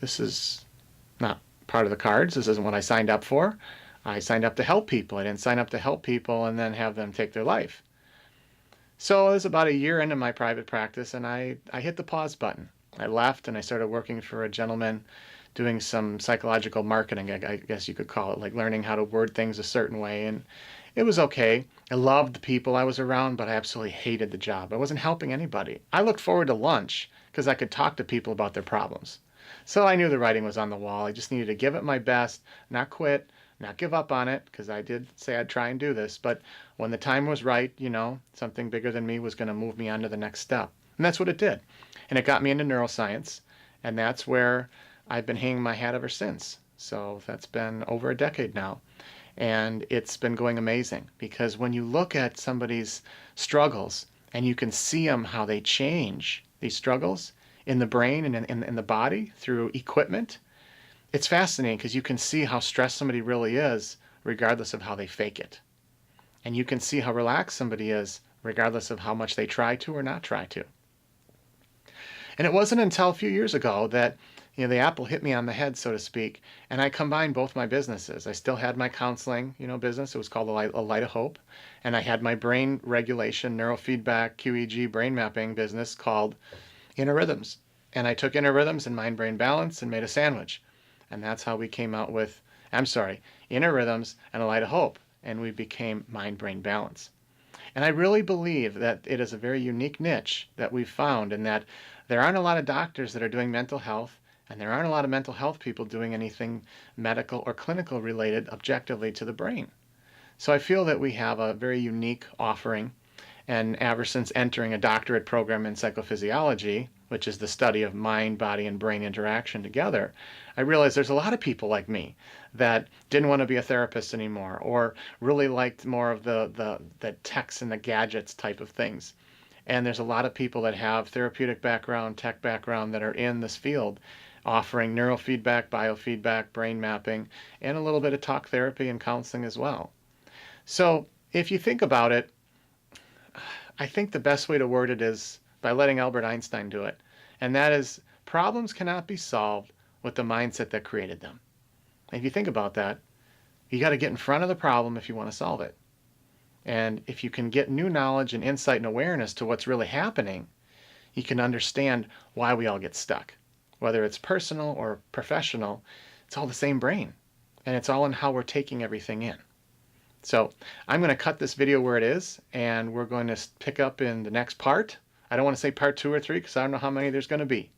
this is not part of the cards. This isn't what I signed up for. I signed up to help people. I didn't sign up to help people and then have them take their life. So it was about a year into my private practice, and I hit the pause button. I left and I started working for a gentleman doing some psychological marketing, I guess you could call it, like learning how to word things a certain way. And it was okay. I loved the people I was around, but I absolutely hated the job. I wasn't helping anybody. I looked forward to lunch because I could talk to people about their problems. So I knew the writing was on the wall. I just needed to give it my best, not quit, not give up on it, because I did say I'd try and do this. But when the time was right, something bigger than me was going to move me on to the next step. And that's what it did. And it got me into neuroscience. And that's where I've been hanging my hat ever since. So that's been over a decade now. And it's been going amazing, because when you look at somebody's struggles and you can see them, how they change these struggles in the brain and in the body through equipment, it's fascinating because you can see how stressed somebody really is regardless of how they fake it. And you can see how relaxed somebody is regardless of how much they try to or not try to. And it wasn't until a few years ago that the apple hit me on the head, so to speak, and I combined both my businesses. I still had my counseling, business. It was called A Light of Hope. And I had my brain regulation, neurofeedback, QEEG, brain mapping business called Inner Rhythms. And I took Inner Rhythms and Mind Brain Balance and made a sandwich. And that's how we came out with, Inner Rhythms and A Light of Hope. And we became Mind Brain Balance. And I really believe that it is a very unique niche that we've found, and that there aren't a lot of doctors that are doing mental health, and there aren't a lot of mental health people doing anything medical or clinical related objectively to the brain. So I feel that we have a very unique offering. And ever since entering a doctorate program in psychophysiology, which is the study of mind, body, and brain interaction together, I realized there's a lot of people like me that didn't want to be a therapist anymore, or really liked more of the techs and the gadgets type of things. And there's a lot of people that have therapeutic background, tech background, that are in this field, offering neurofeedback, biofeedback, brain mapping, and a little bit of talk therapy and counseling as well. So if you think about it, I think the best way to word it is by letting Albert Einstein do it. And that is, problems cannot be solved with the mindset that created them. If you think about that, you got to get in front of the problem if you want to solve it. And if you can get new knowledge and insight and awareness to what's really happening, you can understand why we all get stuck. Whether it's personal or professional, it's all the same brain. And it's all in how we're taking everything in. So I'm going to cut this video where it is, and we're going to pick up in the next part. I don't want to say part 2 or 3 because I don't know how many there's going to be.